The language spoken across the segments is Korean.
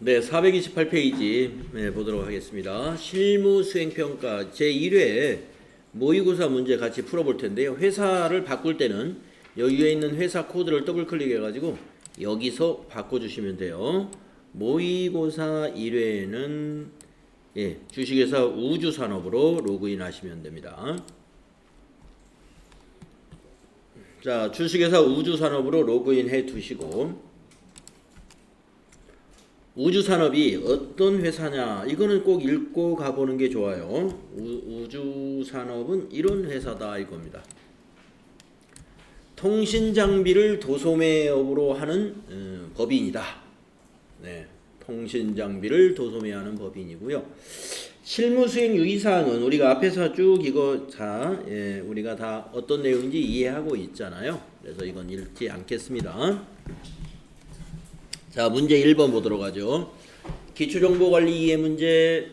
네, 428페이지 보도록 하겠습니다. 실무 수행평가 제1회 모의고사 문제 같이 풀어볼 텐데요. 회사를 바꿀 때는 여기 위에 있는 회사 코드를 더블 클릭해가지고 여기서 바꿔주시면 돼요. 모의고사 1회는 주식회사 우주산업으로 로그인 하시면 됩니다. 자, 주식회사 우주산업으로 로그인 해 두시고 우주산업이 어떤 회사냐 이거는 꼭 읽고 가보는 게 좋아요. 우주산업은 이런 회사다 이겁니다. 통신장비를 도소매업으로 하는 법인이다. 네, 통신장비를 도소매하는 법인이고요. 실무수행 유의사항은 우리가 앞에서 쭉 이거 다 우리가 다 어떤 내용인지 이해하고 있잖아요. 그래서 이건 읽지 않겠습니다. 자, 문제 1번 보도록 하죠. 기초정보관리 이해 문제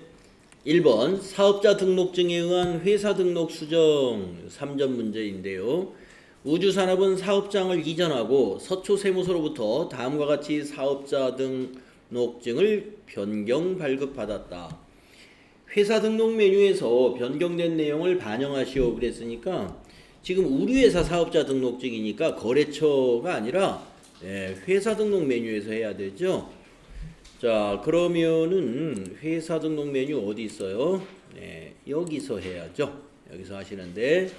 1번 사업자 등록증에 의한 회사 등록 수정 3점 문제인데요. 우주산업은 사업장을 이전하고 서초세무서로부터 다음과 같이 사업자 등록증을 변경 발급받았다. 회사 등록 메뉴에서 변경된 내용을 반영하시오 그랬으니까 지금 우리 회사 사업자 등록증이니까 거래처가 아니라 회사 등록 메뉴에서 해야 되죠. 자, 그러면은 회사 등록 메뉴 어디 있어요? 여기서 해야죠. 여기서 하시는데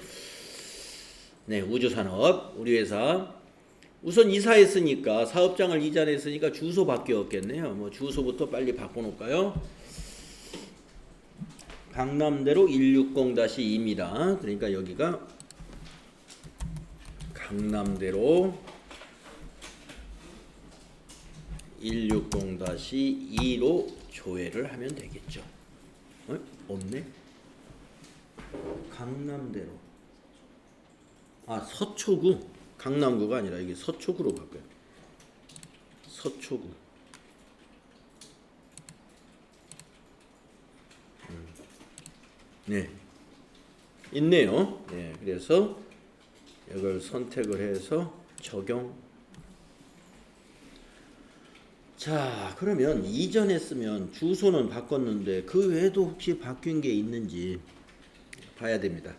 우주산업 우리 회사 우선 이사했으니까 사업장을 이전했으니까 주소 바뀌었겠네요. 뭐 주소부터 빨리 바꿔놓을까요? 강남대로 160-2입니다. 그러니까 여기가 강남대로 160-2로 조회를 하면 되겠죠. 없네. 강남대로. 서초구. 강남구가 아니라 이게 서초구로 바꿔요. 서초구. 네. 있네요. 그래서 이걸 선택을 해서 적용. 자, 그러면 이전했으면 주소는 바꿨는데 그 외에도 혹시 바뀐 게 있는지 봐야 됩니다.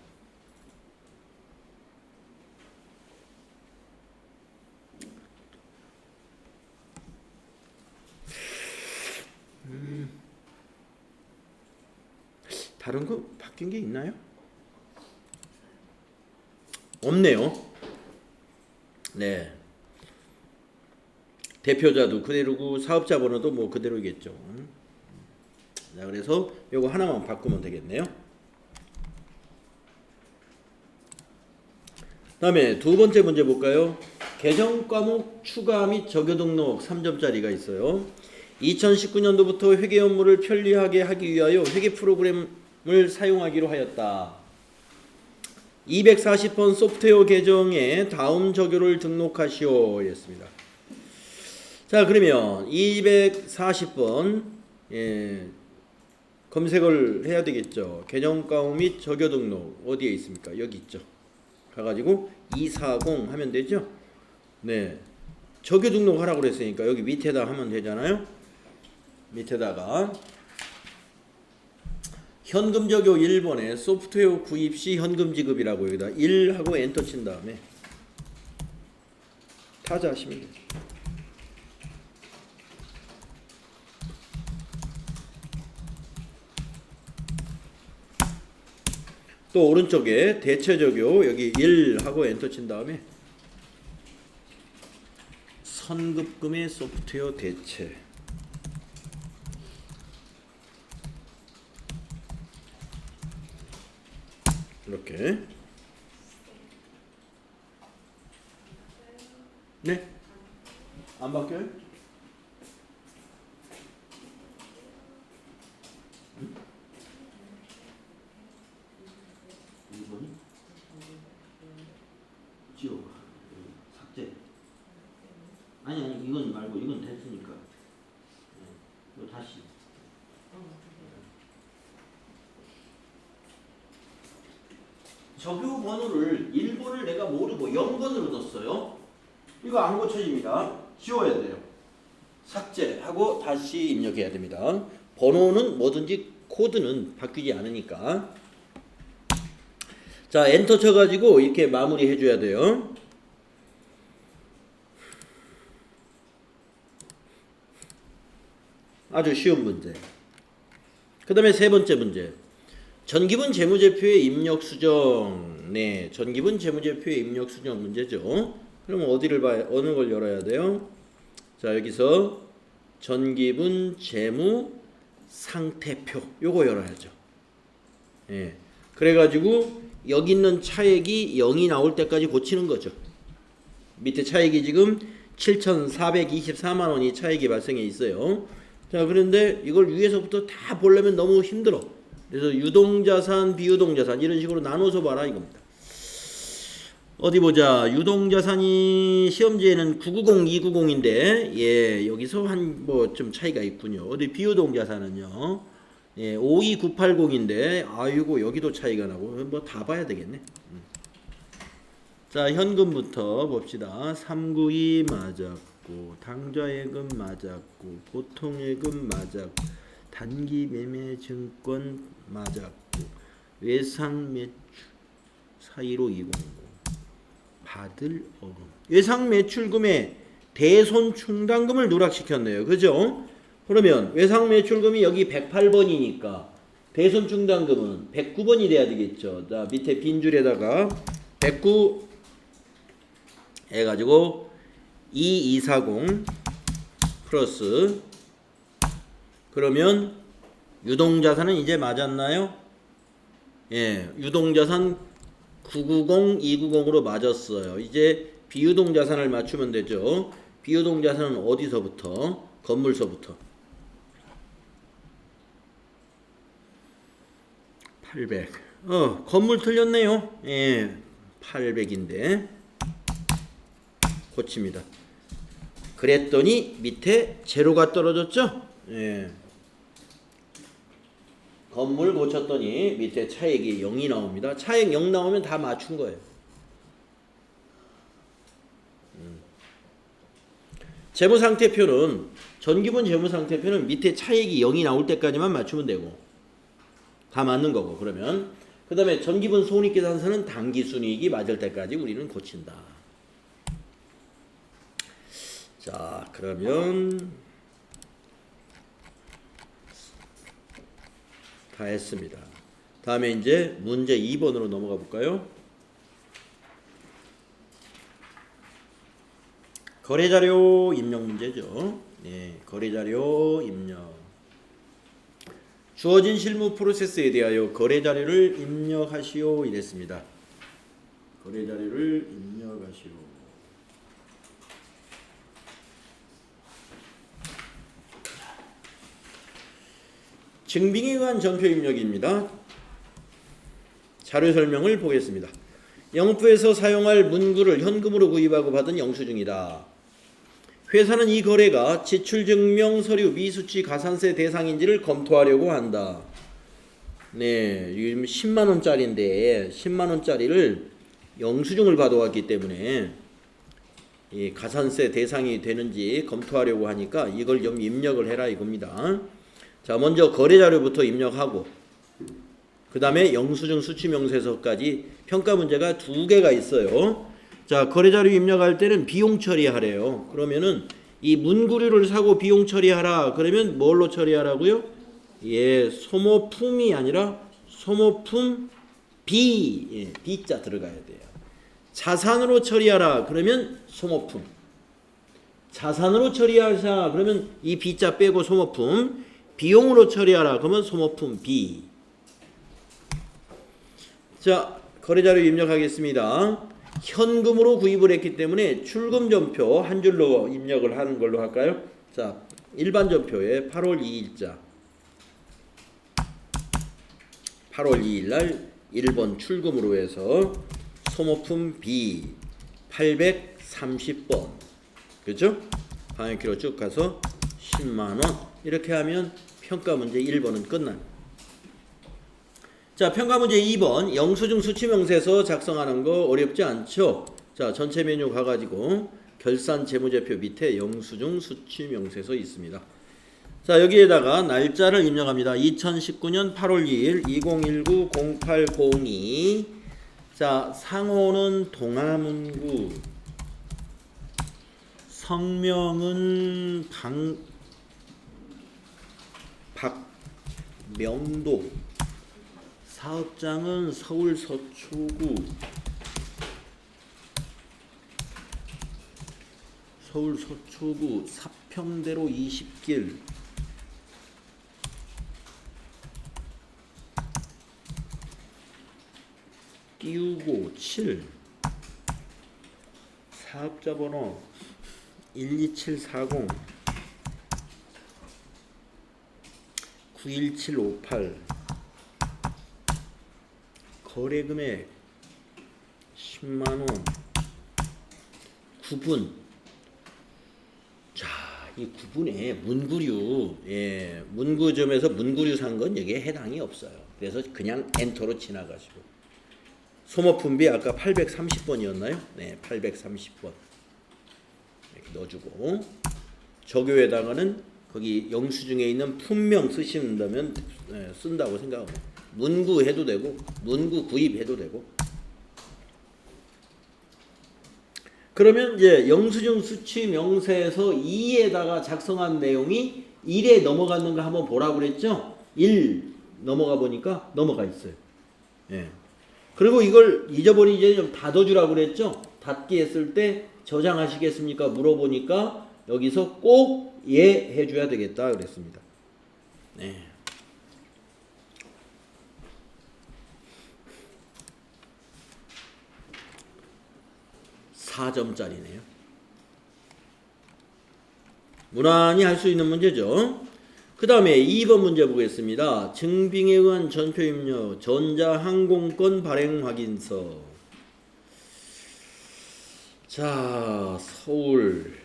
다른 거 바뀐 게 있나요? 없네요. 네. 대표자도 그대로고 사업자 번호도 뭐 그대로겠죠. 자, 그래서 요거 하나만 바꾸면 되겠네요. 다음에 두 번째 문제 볼까요? 개정 과목 추가 및 적용 등록 3점짜리가 있어요. 2019년도부터 회계 업무를 편리하게 하기 위하여 회계 프로그램을 사용하기로 하였다. 240번 소프트웨어 개정에 다음 적요를 등록하시오 였습니다. 자, 그러면 240번 검색을 해야 되겠죠. 개정과목 및 적요 등록 어디에 있습니까? 여기 있죠. 가가지고 240 하면 되죠. 네, 적요 등록 하라고 그랬으니까 여기 밑에다 하면 되잖아요. 밑에다가 현금 적요 1번에 소프트웨어 구입 시 현금 지급이라고 여기다 1 하고 엔터 친 다음에 타자하시면 돼요. 또 오른쪽에 대체 적요 여기 1 하고 엔터 친 다음에 선급금의 소프트웨어 대체 이렇게 안 바뀌어요? 지워 삭제. 아니 이건 말고 이건 됐으니까 이거 다시 적요 번호를 1번을 내가 모르고 0번으로 넣었어요. 이거 안 고쳐집니다. 지워야 돼요. 삭제하고 다시 입력해야 됩니다. 번호는 뭐든지 코드는 바뀌지 않으니까. 자, 엔터 쳐가지고 이렇게 마무리 해줘야 돼요. 아주 쉬운 문제. 그 다음에 세 번째 문제. 전기분 재무제표의 입력 수정. 네, 전기분 재무제표의 입력 수정 문제죠. 그럼 어디를 봐야, 어느 걸 열어야 돼요? 자, 여기서 전기분 재무 상태표 요거 열어야죠. 예. 그래가지고 여기 있는 차액이 0이 나올 때까지 고치는 거죠. 밑에 차액이 지금 7,424만 원이 차액이 발생해 있어요. 자, 그런데 이걸 위에서부터 다 보려면 너무 힘들어. 그래서 유동자산, 비유동자산 이런 식으로 나눠서 봐라 이겁니다. 어디 보자. 유동자산이 시험지에는 990, 290인데 예, 여기서 한 뭐 좀 차이가 있군요. 어디 비유동자산은요. 예, 52980인데 아이고 여기도 차이가 나고 뭐 다 봐야 되겠네. 자, 현금부터 봅시다. 392 맞았고 당좌예금 맞았고 보통예금 맞았고 단기매매증권 맞았고 외상매출 41520 받을 어금 외상매출금에 대손충당금을 누락시켰네요. 그죠? 그러면 외상매출금이 여기 108번이니까 대손충당금은 109번이 돼야 되겠죠. 자, 밑에 빈 줄에다가 109 해가지고 2240 플러스 그러면 유동자산은 이제 맞았나요? 예, 유동자산 990, 290으로 맞았어요. 이제 비유동자산을 맞추면 되죠. 비유동자산은 어디서부터? 건물서부터. 800. 건물 틀렸네요. 예, 800인데 고칩니다. 그랬더니 밑에 제로가 떨어졌죠? 예. 건물 고쳤더니 밑에 차액이 0이 나옵니다. 차액 0 나오면 다 맞춘 거예요. 재무상태표는 전기분 재무상태표는 밑에 차액이 0이 나올 때까지만 맞추면 되고 다 맞는 거고. 그러면 그 다음에 전기분 손익계산서는 당기순이익이 맞을 때까지 우리는 고친다. 자, 그러면 다 했습니다. 다음에 이제 문제 2번으로 넘어가 볼까요? 거래자료 입력 문제죠. 네, 거래자료 입력. 주어진 실무 프로세스에 대하여 거래자료를 입력하시오 이랬습니다. 거래자료를 입력하시오. 증빙에 의한 전표 입력입니다. 자료 설명을 보겠습니다. 영업부에서 사용할 문구를 현금으로 구입하고 받은 영수증이다. 회사는 이 거래가 지출증명 서류 미수치 가산세 대상인지를 검토하려고 한다. 네, 10만원짜리인데 10만원짜리를 영수증을 받아왔기 때문에 이 가산세 대상이 되는지 검토하려고 하니까 이걸 좀 입력을 해라 이겁니다. 자, 먼저 거래자료부터 입력하고 그 다음에 영수증 수치명세서까지 평가 문제가 2개가 있어요. 자, 거래자료 입력할 때는 비용 처리하래요. 그러면은 이 문구류를 사고 비용 처리하라. 그러면 뭘로 처리하라고요? 예, 소모품이 아니라 소모품 비. 예, 비자 들어가야 돼요. 자산으로 처리하라. 그러면 소모품. 자산으로 처리하자. 그러면 이 비자 빼고 소모품. 비용으로 처리하라. 그러면 소모품 비. 자, 거래자료 입력하겠습니다. 현금으로 구입을 했기 때문에 출금전표 한 줄로 입력을 하는 걸로 할까요? 자, 일반 전표에 8월 2일자 8월 2일날 1번 출금으로 해서 소모품 B 830번 그렇죠? 방향키로 쭉 가서 10만원 이렇게 하면 평가 문제 1번은 끝난. 자, 평가 문제 2번 영수증 수치명세서 작성하는 거 어렵지 않죠? 자, 전체 메뉴 가가지고 결산 재무제표 밑에 영수증 수취명세서 있습니다. 자, 여기에다가 날짜를 입력합니다. 2019년 8월 2일 2019-0802. 자, 상호는 동아문구, 성명은 박명도, 사업장은 서울 서초구, 사평대로 20길, 띄우고 7, 사업자 번호 12740 91758, 거래금액 10만원, 구분. 자, 이 구분에 문구류, 문구점에서 문구류 산 건 여기에 해당이 없어요. 그래서 그냥 엔터로 지나가시고, 소모품비 아까 830번이었나요? 네, 830번 이렇게 넣어주고, 저교에다가는 거기 영수증에 있는 품명 쓰신다면 쓴다고 생각합니다. 문구 해도 되고, 문구 구입해도 되고. 그러면 이제 영수증 수취 명세에서 2에다가 작성한 내용이 1에 넘어갔는가 한번 보라고 그랬죠? 1 넘어가 보니까 넘어가 있어요. 예. 그리고 이걸 잊어버리기 전에 좀 닫아주라고 그랬죠? 닫기 했을 때 저장하시겠습니까? 물어보니까 여기서 꼭 예 해줘야 되겠다 그랬습니다. 네. (4점짜리네요) 무난히 할 수 있는 문제죠. 그 다음에 2번 문제 보겠습니다. 증빙에 의한 전표 입력, 전자항공권 발행 확인서. 자, 서울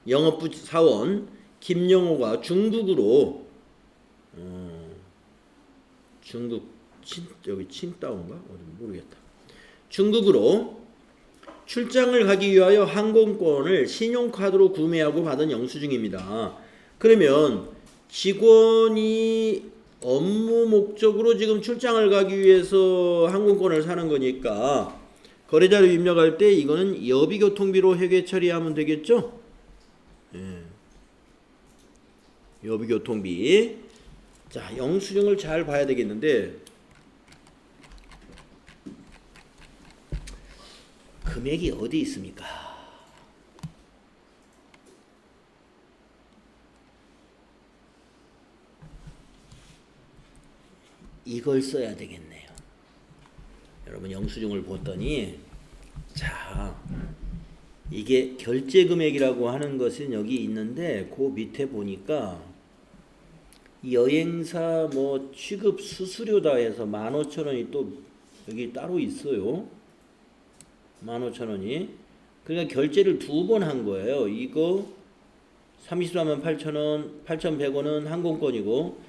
영업부 사원 김영호가 중국으로 중국 여기 칭다오인가? 어디 모르겠다. 중국으로 출장을 가기 위하여 항공권을 신용카드로 구매하고 받은 영수증입니다. 그러면 직원이 업무 목적으로 지금 출장을 가기 위해서 항공권을 사는 거니까 거래자료 입력할 때 이거는 여비교통비로 회계 처리하면 되겠죠? 예. 여비교통비. 자, 영수증을 잘 봐야 되겠는데, 금액이 어디 있습니까? 이걸 써야 되겠네요. 여러분 영수증을 보더니, 자, 이게 결제금액이라고 하는 것은 여기 있는데 그 밑에 보니까 여행사 뭐 취급 수수료다 해서 15,000원이 또 여기 따로 있어요. 15,000원이. 그러니까 결제를 2번 한 거예요. 이거 34만 8,000원, 8,100원은 항공권이고,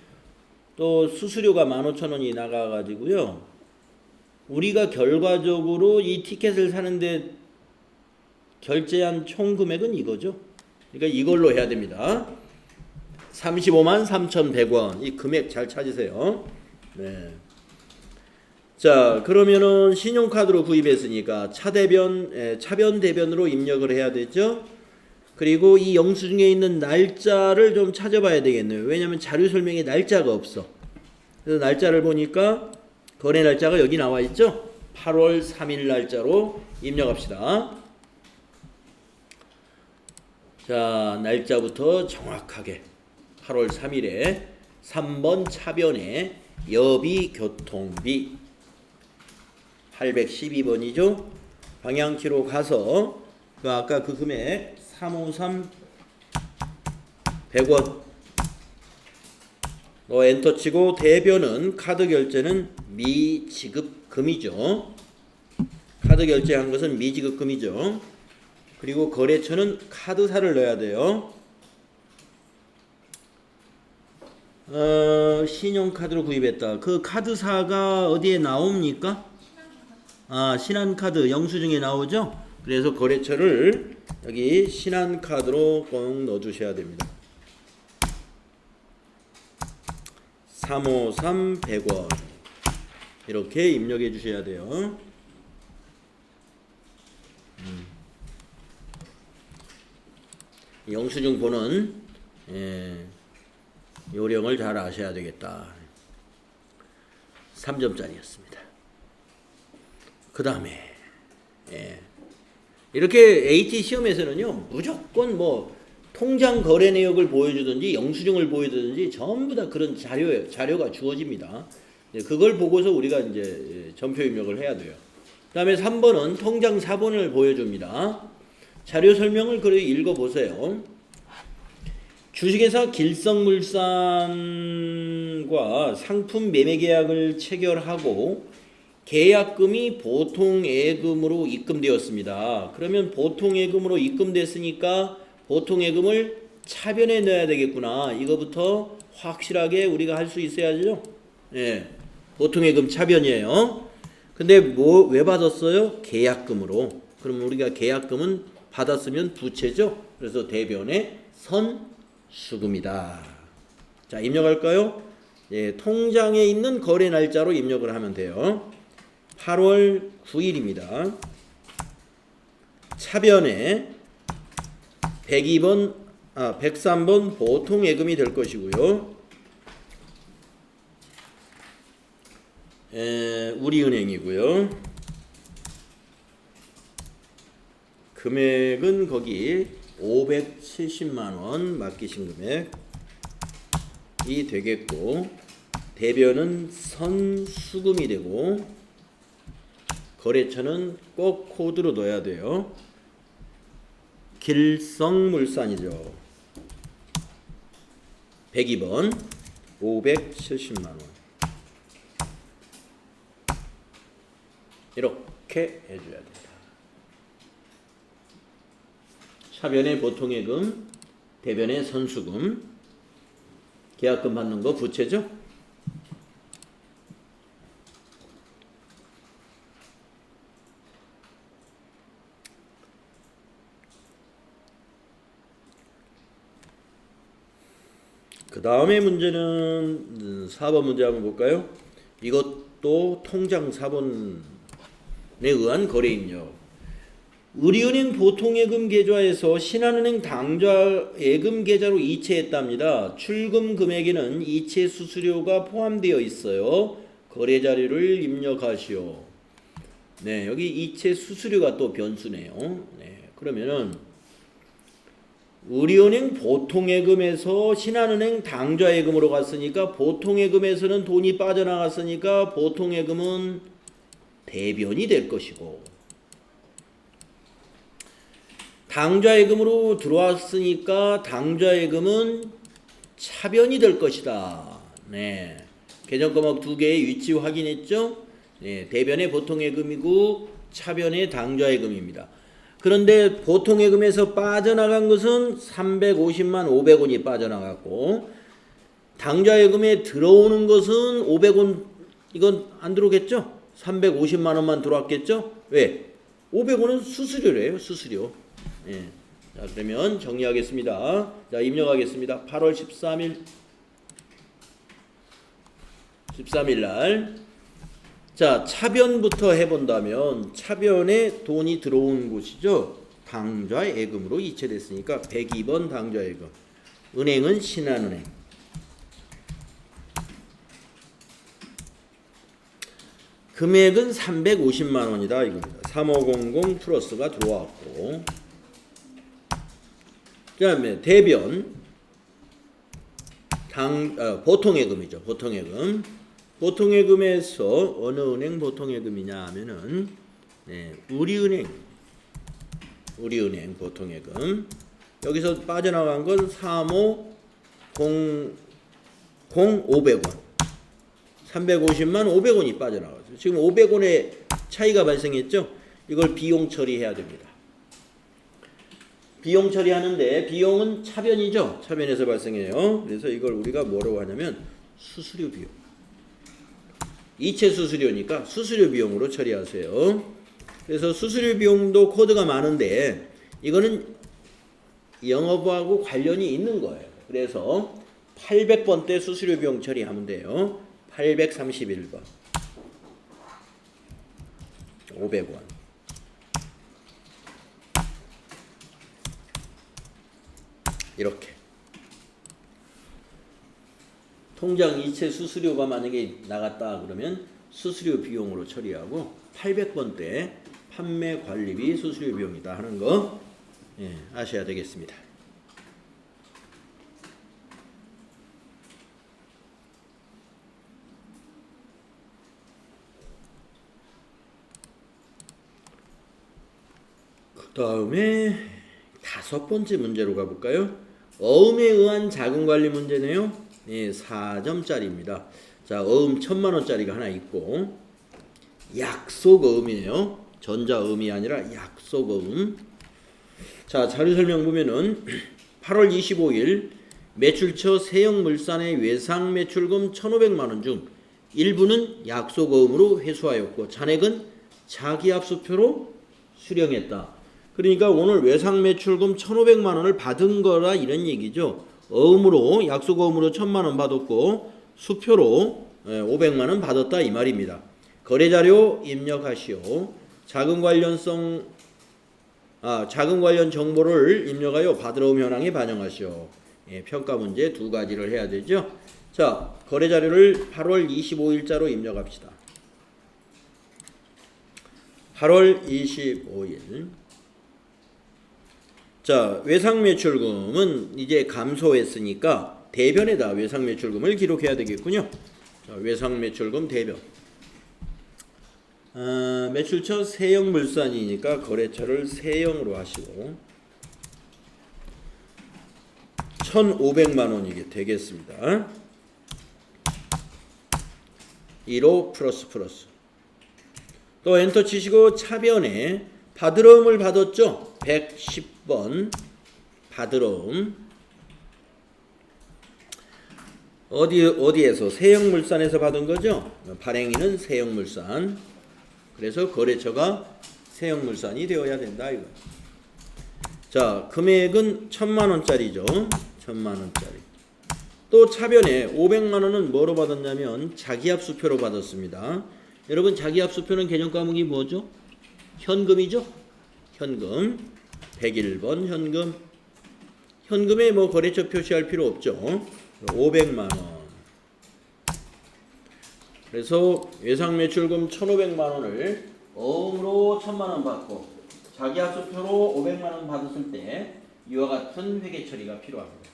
또 수수료가 15,000원이 나가가지고요. 우리가 결과적으로 이 티켓을 사는데 결제한 총 금액은 이거죠. 그러니까 이걸로 해야 됩니다. 35만 3,100원. 이 금액 잘 찾으세요. 네. 자, 그러면은 신용카드로 구입했으니까 차변 대변으로 입력을 해야 되죠. 그리고 이 영수증에 있는 날짜를 좀 찾아봐야 되겠네요. 왜냐하면 자료 설명에 날짜가 없어. 그래서 날짜를 보니까 거래 날짜가 여기 나와 있죠. 8월 3일 날짜로 입력합시다. 자, 날짜부터 정확하게 8월 3일에 3번 차변에 여비교통비 812번이죠. 방향키로 가서 아까 그 금액 353 100원 엔터 치고, 대변은 카드 결제는 미지급금이죠. 카드 결제한 것은 미지급금이죠. 그리고 거래처는 카드사를 넣어야 돼요. 신용카드로 구입했다. 그 카드사가 어디에 나옵니까? 신한카드 영수증에 나오죠? 그래서 거래처를 여기 신한카드로 꼭 넣어주셔야 됩니다. 353 100원 이렇게 입력해 주셔야 돼요. 영수증 번호는 요령을 잘 아셔야 되겠다. 3점짜리였습니다. 그 다음에 이렇게 AT 시험에서는요 무조건 뭐 통장 거래 내역을 보여주든지 영수증을 보여주든지 전부 다 그런 자료가 주어집니다. 그걸 보고서 우리가 이제 전표 입력을 해야 돼요. 그 다음에 3번은 통장 사본을 보여줍니다. 자료 설명을 그래 읽어보세요. 주식회사 길성물산과 상품 매매 계약을 체결하고 계약금이 보통예금으로 입금되었습니다. 그러면 보통예금으로 입금됐으니까 보통예금을 차변에 넣어야 되겠구나. 이거부터 확실하게 우리가 할 수 있어야죠. 보통예금 차변이에요. 근데 왜 받았어요? 계약금으로. 그럼 우리가 계약금은 받았으면 부채죠. 그래서 대변에 선수금이다. 자, 입력할까요? 통장에 있는 거래 날짜로 입력을 하면 돼요. 8월 9일입니다. 차변에 103번 보통예금이 될 것이고요. 우리은행이고요. 금액은 거기 570만원 맡기신 금액이 되겠고 대변은 선수금이 되고 거래처는 꼭 코드로 넣어야 돼요. 길성물산이죠. 102번 570만원 이렇게 해줘야 됩니다. 차변의 보통예금, 대변의 선수금, 계약금 받는 거 부채죠. 그 다음에 문제는 4번 문제 한번 볼까요? 이것도 통장 사본에 의한 거래 입력. 우리은행 보통예금 계좌에서 신한은행 당좌 예금 계좌로 이체했답니다. 출금 금액에는 이체 수수료가 포함되어 있어요. 거래 자료를 입력하시오. 네, 여기 이체 수수료가 또 변수네요. 네, 그러면은 우리은행 보통예금에서 신한은행 당좌예금으로 갔으니까 보통예금에서는 돈이 빠져나갔으니까 보통예금은 대변이 될 것이고 당좌예금으로 들어왔으니까 당좌예금은 차변이 될 것이다. 네, 계정과목 두 개의 위치 확인했죠? 네, 대변의 보통예금이고 차변의 당좌예금입니다. 그런데 보통예금에서 빠져나간 것은 350만 500원이 빠져나갔고 당좌예금에 들어오는 것은 500원 이건 안 들어오겠죠? 350만 원만 들어왔겠죠? 왜? 500원은 수수료래요. 수수료. 예. 자, 그러면 정리하겠습니다. 자, 입력하겠습니다. 8월 13일 날. 자, 차변부터 해본다면 차변에 돈이 들어온 곳이죠. 당좌예금으로 이체됐으니까 102번 당좌예금. 은행은 신한은행. 금액은 350만 원이다 이겁니다. 3500 플러스가 들어왔고 그 다음에 대변 보통예금이죠. 보통예금. 보통예금에서 어느 은행 보통예금이냐 하면은 우리은행 보통예금. 여기서 빠져나간 건 350 500원 350만 500원이 빠져나갔어요. 지금 500원의 차이가 발생했죠. 이걸 비용 처리해야 됩니다. 비용 처리하는데 비용은 차변이죠. 차변에서 발생해요. 그래서 이걸 우리가 뭐라고 하냐면 수수료 비용. 이체 수수료니까 수수료 비용으로 처리하세요. 그래서 수수료 비용도 코드가 많은데 이거는 영업하고 관련이 있는 거예요. 그래서 800번 때 수수료 비용 처리하면 돼요. 831번 500원. 이렇게 통장 이체 수수료가 만약에 나갔다 그러면 수수료 비용으로 처리하고 800번 때 판매 관리비 수수료 비용이다 하는 거 아셔야 되겠습니다. 그 다음에 5번째 문제로 가볼까요? 어음에 의한 자금관리 문제네요. 4점짜리입니다. 자, 어음 1000만원짜리가 하나 있고 약속어음이에요. 전자어음이 아니라 약속어음. 자, 자료 설명 보면은 8월 25일 매출처 세영물산의 외상 매출금 1,500만원 중 일부는 약속어음으로 회수하였고 잔액은 자기합수표로 수령했다. 그러니까 오늘 외상 매출금 1,500만원을 받은 거라 이런 얘기죠. 어음으로 약속어음으로 1,000만원 받았고 수표로 500만원 받았다 이 말입니다. 거래자료 입력하시오. 자금 관련 정보를 입력하여 받으러옴 현황에 반영하시오. 평가 문제 2가지를 해야 되죠. 자, 거래자료를 8월 25일자로 입력합시다. 8월 25일. 자, 외상매출금은 이제 감소했으니까 대변에다 외상매출금을 기록해야 되겠군요. 자, 외상매출금 대변. 매출처 세영물산이니까 거래처를 세영으로 하시고 1,500만원 이게 되겠습니다. 1호 플러스 또 엔터 치시고 차변에 받으러움을 받았죠. 110번 받으러움. 어디에서? 세영물산에서 받은 거죠. 발행인은 세영물산. 그래서 거래처가 세영물산이 되어야 된다 이거. 자, 금액은 1,000만원짜리죠. 1,000만원짜리. 또 차변에 500만원은 뭐로 받았냐면 자기합수표로 받았습니다. 여러분 자기합수표는 개념 과목이 뭐죠? 현금이죠. 현금. 101번 현금. 현금에 뭐 거래처 표시할 필요 없죠. 500만원. 그래서 외상매출금 1,500만원을 어음으로 1,000만원 받고 자기합수표로 500만원 받았을 때 이와 같은 회계 처리가 필요합니다.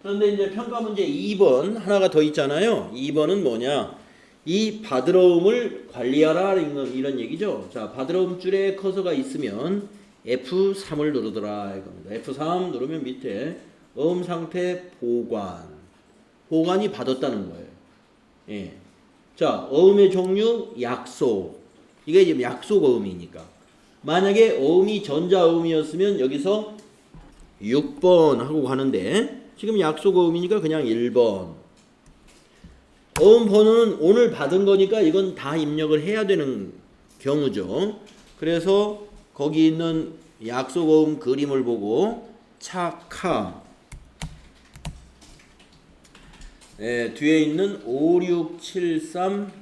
그런데 이제 평가 문제 2번 하나가 더 있잖아요. 2번은 뭐냐? 이 받으러움을 관리하라 이런 얘기죠. 자, 받으러움 줄에 커서가 있으면 F3을 누르더라 이겁니다. F3 누르면 밑에 어음 상태 보관이 받았다는 거예요. 예. 자, 어음의 종류 약속. 이게 지금 약속 어음이니까. 만약에 어음이 전자어음이었으면 여기서 6번 하고 가는데 지금 약속 어음이니까 그냥 1번. 어음 번호는 오늘 받은 거니까 이건 다 입력을 해야 되는 경우죠. 그래서 거기 있는 약속 어음 그림을 보고 차카 뒤에 있는 5673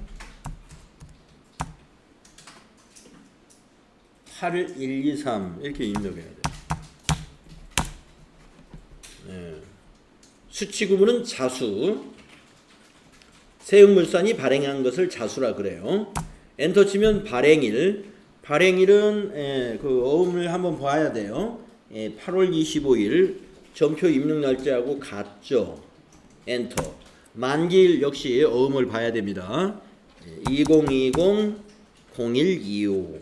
8123 이렇게 입력해야 돼요. 수치 구문은 자수. 세영물산이 발행한 것을 자수라 그래요. 엔터 치면 발행일. 발행일은 그 어음을 한번 봐야 돼요. 8월 25일 전표 입력 날짜하고 같죠. 엔터. 만기일 역시 어음을 봐야 됩니다. 2020-0125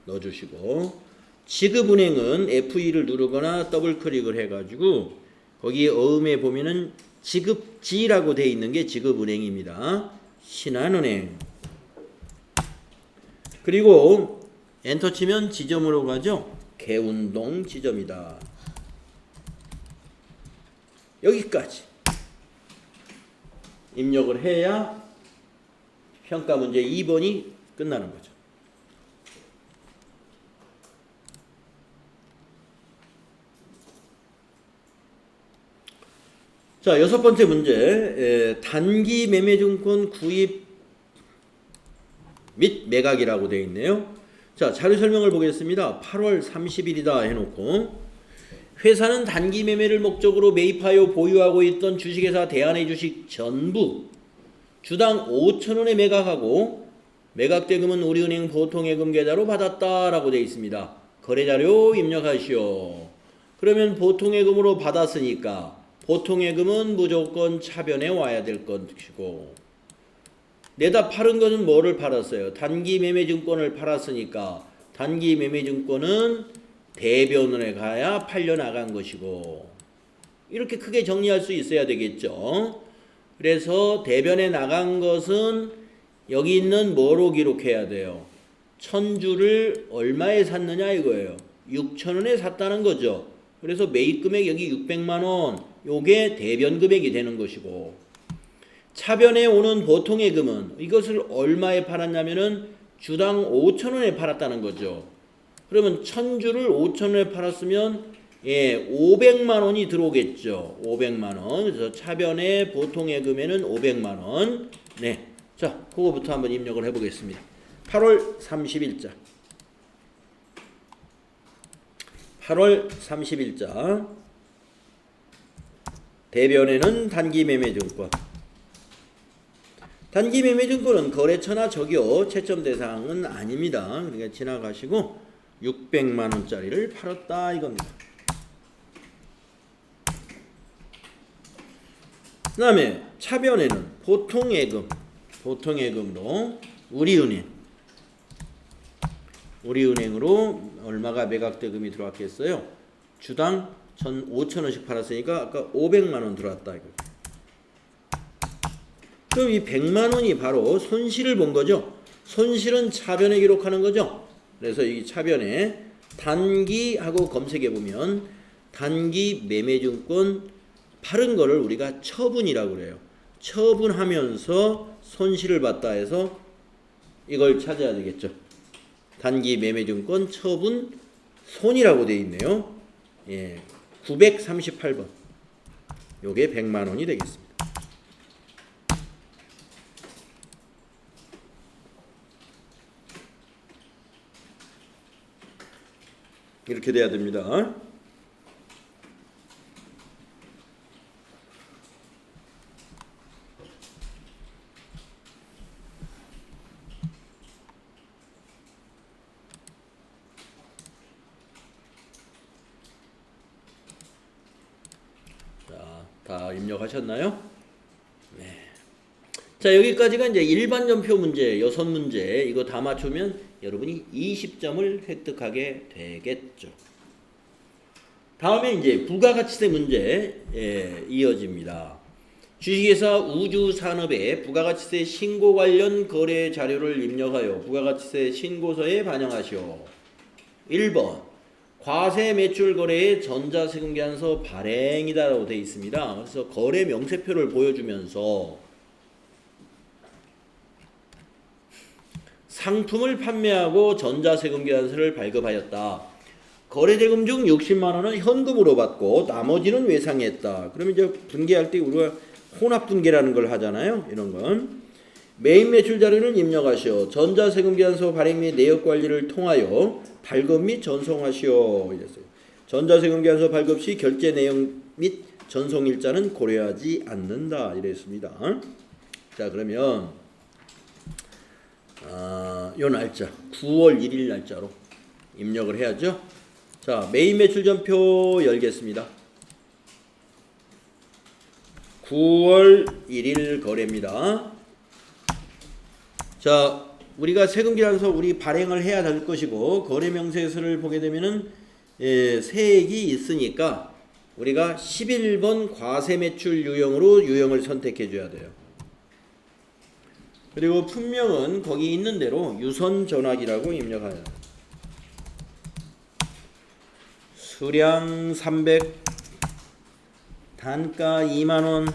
넣어주시고 지급은행은 F2를 누르거나 더블 클릭을 해가지고 거기 어음에 보면은 지급지라고 되어 있는 게 지급은행입니다. 신한은행. 그리고 엔터 치면 지점으로 가죠. 개운동 지점이다. 여기까지 입력을 해야 평가 문제 2번이 끝나는 거죠. 자, 6번째 문제. 단기 매매증권 구입 및 매각이라고 되어 있네요. 자, 자료 설명을 보겠습니다. 8월 30일이다 해놓고 회사는 단기 매매를 목적으로 매입하여 보유하고 있던 주식회사 대한의 주식 전부 주당 5,000원에 매각하고 매각대금은 우리은행 보통예금 계좌로 받았다라고 되어 있습니다. 거래자료 입력하시오. 그러면 보통예금으로 받았으니까 보통예금은 무조건 차변에 와야 될 것이고, 내다 팔은 것은 뭐를 팔았어요? 단기 매매증권을 팔았으니까 단기 매매증권은 대변원에 가야 팔려나간 것이고, 이렇게 크게 정리할 수 있어야 되겠죠. 그래서 대변에 나간 것은 여기 있는 뭐로 기록해야 돼요? 천주를 얼마에 샀느냐 이거예요. 6,000원에 샀다는 거죠. 그래서 매입금액 여기 600만원, 요게 대변금액이 되는 것이고, 차변에 오는 보통예금은 이것을 얼마에 팔았냐면은 주당 5,000원에 팔았다는 거죠. 그러면 1000주를 5,000원에 팔았으면 500만원이 들어오겠죠. 500만원. 그래서 차변에 보통예금에는 500만원. 네. 자, 그거부터 한번 입력을 해보겠습니다. 8월 30일자. 8월 30일자. 대변에는 단기 매매증권. 단기 매매증권은 거래처나 저기요 채점 대상은 아닙니다. 그러니까 지나가시고 600만원짜리를 팔았다 이겁니다. 그 다음에 차변에는 보통예금으로 우리은행으로 얼마가 매각대금이 들어왔겠어요? 주당 5,000원씩 팔았으니까 아까 500만원 들어왔다 이거. 그럼 이 100만원이 바로 손실을 본 거죠. 손실은 차변에 기록하는 거죠. 그래서 이 차변에 단기하고 검색해 보면 단기 매매증권 팔은 거를 우리가 처분이라고 그래요. 처분하면서 손실을 봤다 해서 이걸 찾아야 되겠죠. 단기 매매증권 처분 손이라고 되어 있네요. 938번. 요게 100만원이 되겠습니다. 이렇게 돼야 됩니다. 자, 다 입력하셨나요? 네. 자, 여기까지가 이제 일반전표 문제 6문제. 이거 다 맞추면 여러분이 20점을 획득하게 되겠죠. 다음에 이제 부가가치세 문제 이어집니다. 주식회사 우주산업의 부가가치세 신고 관련 거래 자료를 입력하여 부가가치세 신고서에 반영하시오. 1번 과세 매출 거래의 전자세금계산서 발행이다라고 되어 있습니다. 그래서 거래 명세표를 보여주면서 상품을 판매하고 전자세금계산서를 발급하였다. 거래대금 중 60만원은 현금으로 받고 나머지는 외상했다. 그러면 이제 분개할 때 우리가 혼합분개라는 걸 하잖아요. 이런 건. 매입 매출 자료를 입력하시오. 전자세금계산서 발행 및 내역관리를 통하여 발급 및 전송하시오. 이랬어요. 전자세금계산서 발급 시 결제 내용 및 전송일자는 고려하지 않는다. 이랬습니다. 자, 그러면 요 날짜 9월 1일 날짜로 입력을 해야죠. 자, 매입 매출 전표 열겠습니다. 9월 1일 거래입니다. 자, 우리가 세금계산서 우리 발행을 해야 될 것이고 거래 명세서를 보게 되면은 세액이 있으니까 우리가 11번 과세 매출 유형으로 유형을 선택해 줘야 돼요. 그리고 품명은 거기 있는 대로 유선 전화기라고 입력해요. 수량 300, 단가 2만원,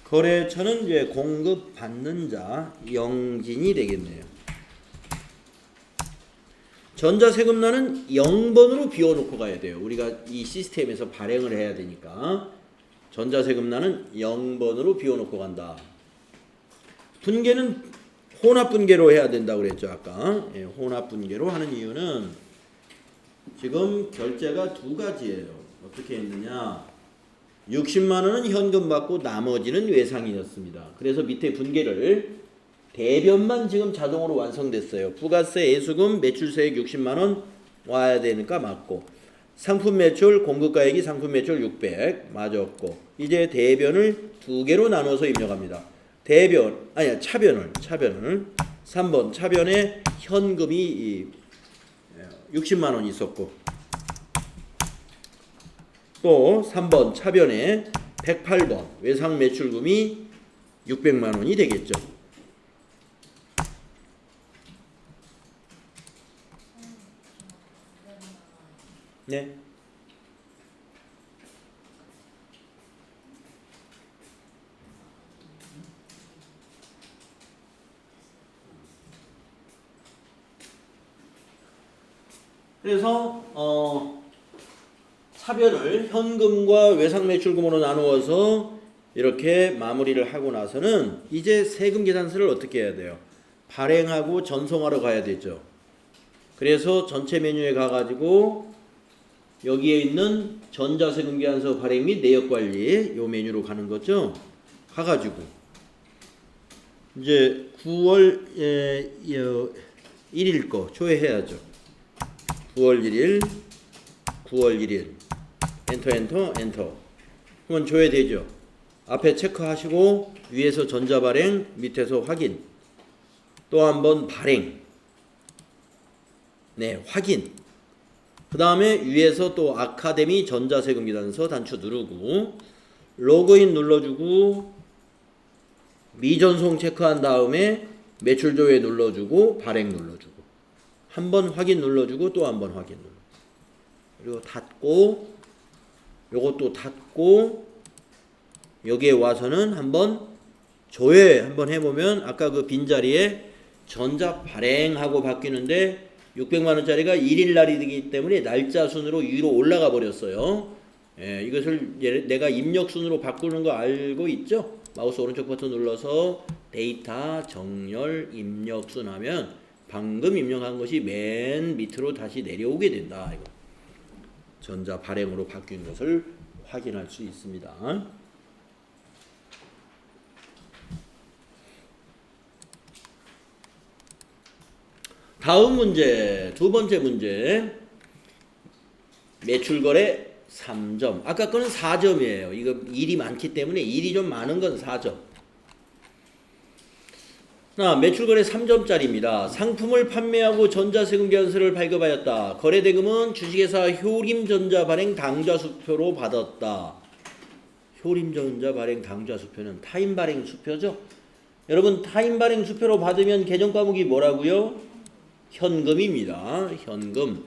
거래처는 이제 공급 받는 자 영진이 되겠네요. 전자세금란은 0번으로 비워놓고 가야 돼요. 우리가 이 시스템에서 발행을 해야 되니까 전자세금란은 0번으로 비워놓고 간다. 분계는 혼합분계로 해야 된다고 그랬죠 아까. 예, 혼합분계로 하는 이유는 지금 결제가 두 가지예요. 어떻게 했느냐, 60만원은 현금 받고 나머지는 외상이었습니다. 그래서 밑에 분계를 대변만 지금 자동으로 완성됐어요. 부가세, 예수금, 매출세액 60만원 와야 되니까 맞고, 상품 매출, 공급가액이 상품 매출 600 맞았고, 이제 대변을 두 개로 나눠서 입력합니다. 대변, 아니야, 차변을 3번 차변에 현금이 60만원 있었고, 또 3번 차변에 108번 외상 매출금이 600만원이 되겠죠. 네. 그래서 차변을 현금과 외상매출금으로 나누어서 이렇게 마무리를 하고 나서는 이제 세금 계산서를 어떻게 해야 돼요? 발행하고 전송하러 가야 되죠. 그래서 전체 메뉴에 가가지고 여기에 있는 전자세금 계산서 발행 및 내역관리 요 메뉴로 가는 거죠. 가가지고 이제 9월 1일 거 조회해야죠. 9월 1일, 9월 1일 엔터 그러면 조회되죠. 앞에 체크하시고 위에서 전자발행, 밑에서 확인, 또 한번 발행, 네, 확인, 그 다음에 위에서 또 아카데미 전자세금 계산서 단추 누르고 로그인 눌러주고 미전송 체크한 다음에 매출 조회 눌러주고 발행 눌러주고 한 번 확인 눌러주고 또 한 번 확인 눌러주고, 그리고 닫고 요것도 닫고 여기에 와서는 한번 조회 한번 해보면 아까 그 빈자리에 전자 발행하고 바뀌는데 600만원짜리가 1일날이기 때문에 날짜 순으로 위로 올라가 버렸어요. 예, 이것을 내가 입력 순으로 바꾸는 거 알고 있죠? 마우스 오른쪽 버튼 눌러서 데이터 정렬 입력 순 하면 방금 입력한 것이 맨 밑으로 다시 내려오게 된다. 이거. 전자 발행으로 바뀐 것을 확인할 수 있습니다. 다음 문제, 두 번째 문제. 매출거래 3점. 아까 거는 4점이에요. 이거 일이 많기 때문에 일이 좀 많은 건 4점. 매출거래 3점짜리입니다. 상품을 판매하고 전자세금 계산서를 발급하였다. 거래대금은 주식회사 효림전자 발행 당좌수표로 받았다. 효림전자 발행 당좌수표는 타임 발행 수표죠. 여러분 타임 발행 수표로 받으면 계정 과목이 뭐라고요? 현금입니다. 현금.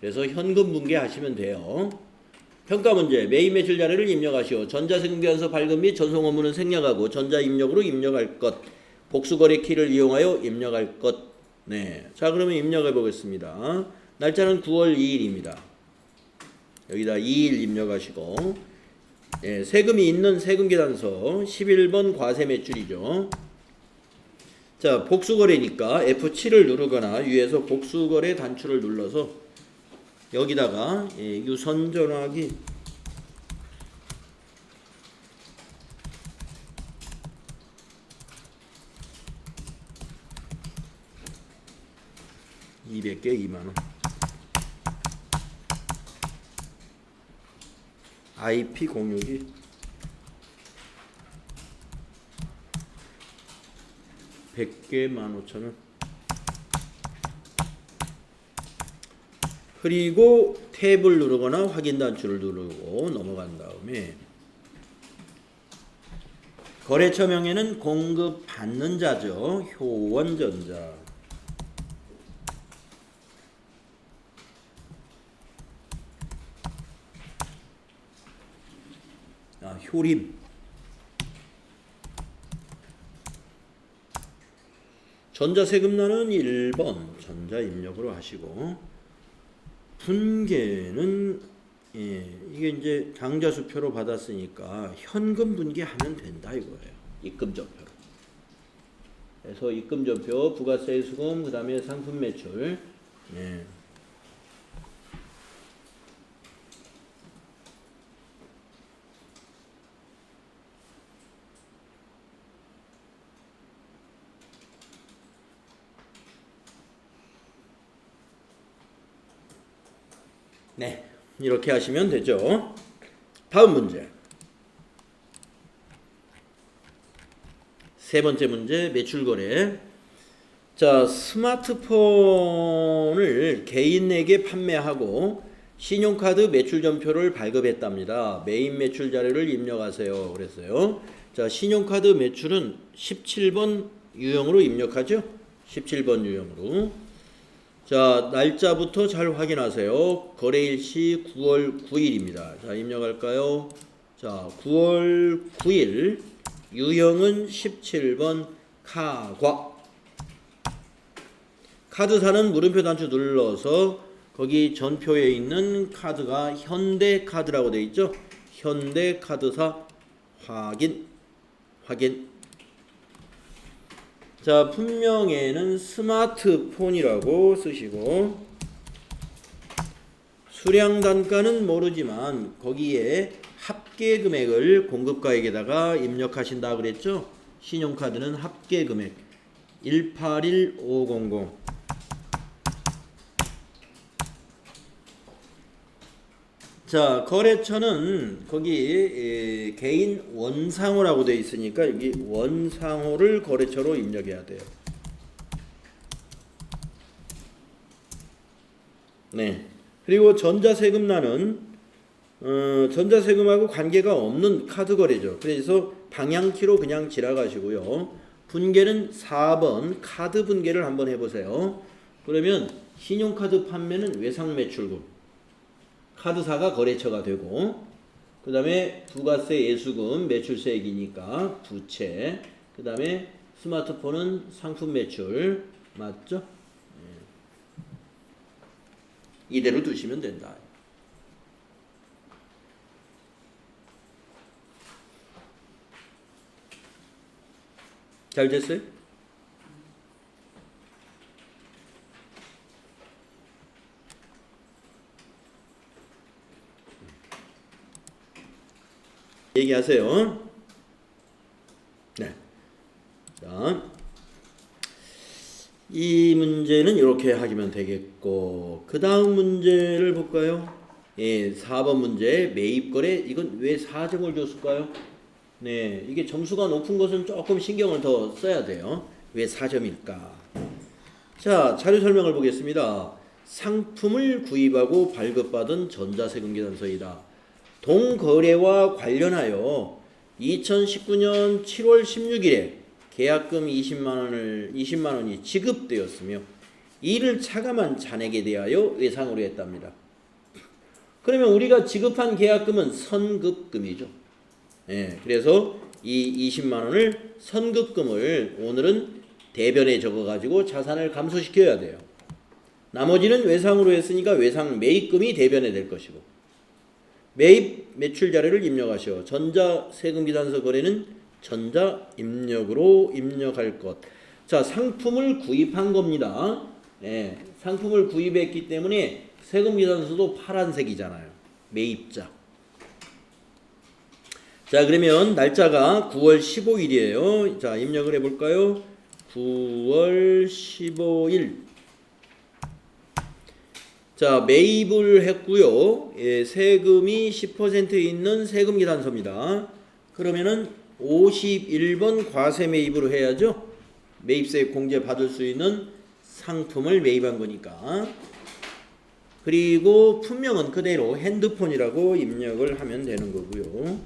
그래서 현금 분계하시면 돼요. 평가 문제. 매입 매출 자료를 입력하시오. 전자세금 계산서 발급 및 전송 업무는 생략하고 전자 입력으로 입력할 것. 복수거래 키를 이용하여 입력할 것. 네. 자, 그러면 입력해 보겠습니다. 날짜는 9월 2일입니다. 여기다 2일 입력하시고, 네, 세금이 있는 세금계산서 11번 과세 매출이죠. 자, 복수거래니까 F7을 누르거나 위에서 복수거래 단추를 눌러서 여기다가 유선 전화기 200개 2만원, IP 공유기 100개 15,000원. 그리고 탭을 누르거나 확인 단추를 누르고 넘어간 다음에 거래처 명예는 공급 받는 자죠. 효원전자. 효림. 전자세금란은 1번 전자 입력으로 하시고, 분계는 이게 이제 당좌수표로 받았으니까 현금 분계하면 된다 이거예요. 입금전표로. 그래서 입금전표, 부가세 수금, 그 다음에 상품 매출. 네, 이렇게 하시면 되죠. 다음 문제. 세 번째 문제, 매출거래. 자, 스마트폰을 개인에게 판매하고 신용카드 매출전표를 발급했답니다. 메인 매출 자료를 입력하세요. 그랬어요. 자, 신용카드 매출은 17번 유형으로 입력하죠. 17번 유형으로. 자, 날짜부터 잘 확인하세요. 거래일시 9월 9일입니다. 자, 입력할까요? 자, 9월 9일 유형은 17번 카과. 카드사는 물음표 단추 눌러서 거기 전표에 있는 카드가 현대카드라고 되어 있죠. 현대카드사 확인. 자, 품명에는 스마트폰이라고 쓰시고, 수량 단가는 모르지만 거기에 합계 금액을 공급가액에다가 입력하신다 그랬죠. 신용카드는 합계 금액 181500. 자, 거래처는 거기 개인 원상호라고 되어 있으니까 여기 원상호를 거래처로 입력해야 돼요. 네. 그리고 전자세금란은 전자세금하고 관계가 없는 카드 거래죠. 그래서 방향키로 그냥 지나가시고요. 분계는 4번 카드 분계를 한번 해보세요. 그러면 신용카드 판매는 외상매출금, 카드사가 거래처가 되고, 그 다음에 부가세 예수금 매출세액이니까 부채, 그 다음에 스마트폰은 상품 매출, 맞죠? 이대로 두시면 된다. 잘 됐어요? 얘기하세요. 네. 자, 이 문제는 이렇게 하시면 되겠고, 그 다음 문제를 볼까요? 예, 4번 문제 매입거래. 이건 왜 4점을 줬을까요? 네, 이게 점수가 높은 것은 조금 신경을 더 써야 돼요. 왜 4점일까? 자, 자료 설명을 보겠습니다. 상품을 구입하고 발급받은 전자세금계산서이다. 동거래와 관련하여 2019년 7월 16일에 계약금 20만 원이 지급되었으며 이를 차감한 잔액에 대하여 외상으로 했답니다. 그러면 우리가 지급한 계약금은 선급금이죠. 예, 그래서 이 20만 원을 선급금을 오늘은 대변에 적어가지고 자산을 감소시켜야 돼요. 나머지는 외상으로 했으니까 외상 매입금이 대변에 될 것이고, 매입 매출 자료를 입력하시오. 전자세금계산서 거래는 전자 입력으로 입력할 것. 자, 상품을 구입한 겁니다. 예, 상품을 구입했기 때문에 세금계산서도 파란색이잖아요. 매입자. 자, 그러면 날짜가 9월 15일이에요. 자, 입력을 해볼까요? 9월 15일. 자, 매입을 했고요. 예, 세금이 10% 있는 세금계산서입니다. 그러면은 51번 과세 매입으로 해야죠. 매입세 공제 받을 수 있는 상품을 매입한 거니까. 그리고 품명은 그대로 핸드폰이라고 입력을 하면 되는 거고요.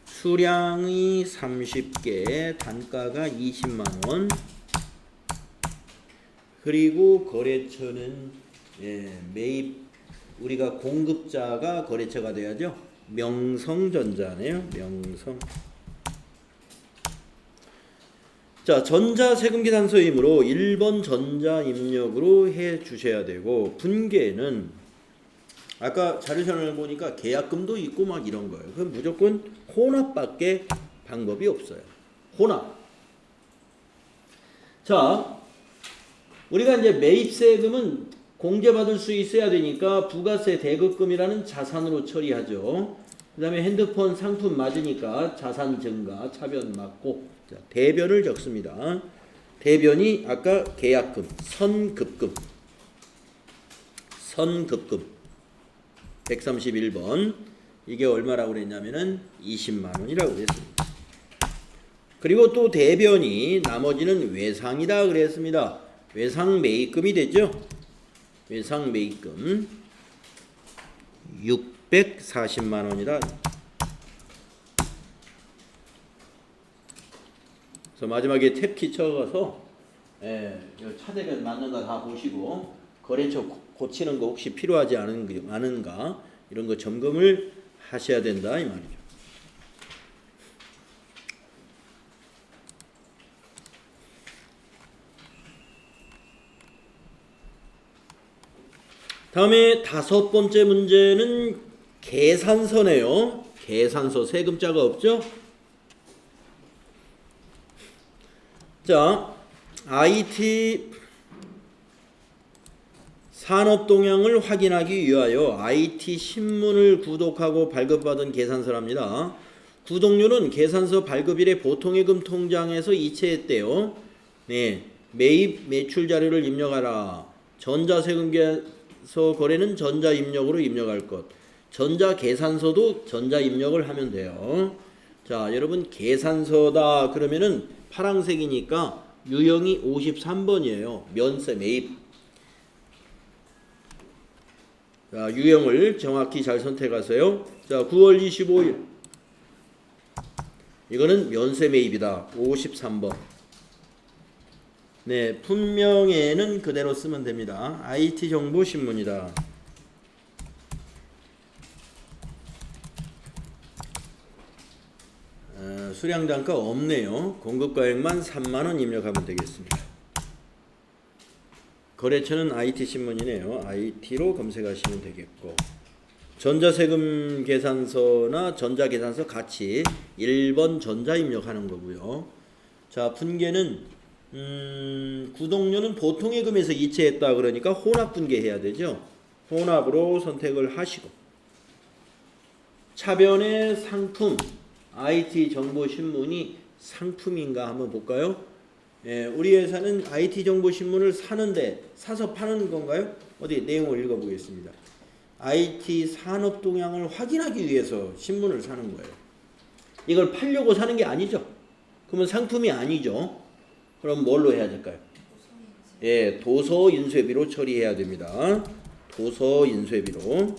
수량이 30개, 단가가 20만 원. 그리고 거래처는, 예, 매입, 우리가 공급자가 거래처가 돼야죠. 명성전자네요. 명성. 자, 전자세금계산서이므로 1번 전자 입력으로 해 주셔야 되고, 분계는 아까 자료선을 보니까 계약금도 있고 막 이런 거예요. 그럼 무조건 혼합밖에 방법이 없어요. 혼합. 자, 우리가 이제 매입세금은 공제받을 수 있어야 되니까 부가세 대급금이라는 자산으로 처리하죠. 그 다음에 핸드폰 상품 맞으니까 자산 증가, 차변 맞고, 자, 대변을 적습니다. 대변이 아까 계약금, 선급금. 선급금. 131번. 이게 얼마라고 그랬냐면은 20만 원이라고 그랬습니다. 그리고 또 대변이 나머지는 외상이다 그랬습니다. 외상 매입금이 되죠. 외상 매입금 640만 원이다. 그래서 마지막에 탭키 쳐가서 차대변 맞는가 다 보시고 거래처 고치는 거 혹시 필요하지 않은가 이런 거 점검을 하셔야 된다 이 말이죠. 다음에 5번째 문제는 계산서네요. 계산서 세금자가 없죠? 자, IT 산업 동향을 확인하기 위하여 IT 신문을 구독하고 발급받은 계산서랍니다. 구독료는 계산서 발급일에 보통예금 통장에서 이체했대요. 네, 매입 매출 자료를 입력하라. 전자세금계서 거래는 전자입력으로 입력할 것. 전자계산서도 전자입력을 하면 돼요. 자, 여러분 계산서다 그러면은 파란색이니까 유형이 53번이에요. 면세 매입. 자, 유형을 정확히 잘 선택하세요. 자, 9월 25일. 이거는 면세 매입이다. 53번. 네, 품명에는 그대로 쓰면 됩니다. IT 정보 신문이다. 수량 단가 없네요. 공급가액만 3만 원 입력하면 되겠습니다. 거래처는 IT 신문이네요. IT로 검색하시면 되겠고, 전자세금 계산서나 전자계산서 같이 1번 전자 입력하는 거고요. 자, 분계는 구독료는 보통예금에서 이체했다 그러니까 혼합 분계해야 되죠. 혼합으로 선택을 하시고, 차변의 상품 IT 정보 신문이 상품인가 한번 볼까요? 예, 우리 회사는 IT 정보 신문을 사는데 사서 파는 건가요? 어디 내용을 읽어보겠습니다. IT 산업 동향을 확인하기 위해서 신문을 사는 거예요. 이걸 팔려고 사는 게 아니죠. 그러면 상품이 아니죠. 그럼 뭘로 해야 될까요? 예, 도서 인쇄비로 처리해야 됩니다. 도서 인쇄비로.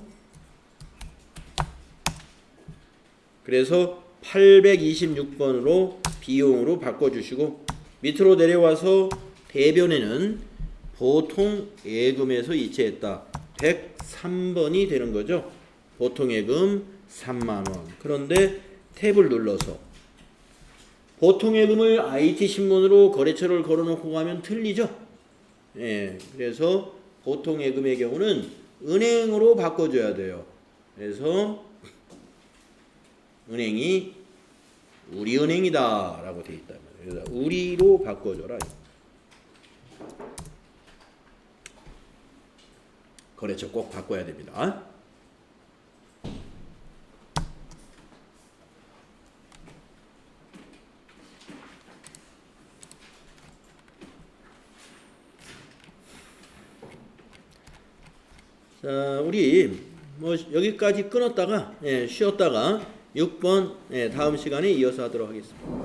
그래서 826번으로 비용으로 바꿔주시고, 밑으로 내려와서 대변에는 보통 예금에서 이체했다. 103번이 되는 거죠. 보통 예금 3만원. 그런데 탭을 눌러서 보통 예금을 IT 신문으로 거래처를 걸어놓고 가면 틀리죠. 예, 그래서 보통 예금의 경우는 은행으로 바꿔줘야 돼요. 그래서 은행이 우리은행이다 라고 되어 있다. 그래서 우리로 바꿔줘라. 거래처 꼭 바꿔야 됩니다. 자, 우리 뭐 여기까지 끊었다가 쉬었다가 6번 다음 시간에 이어서 하도록 하겠습니다.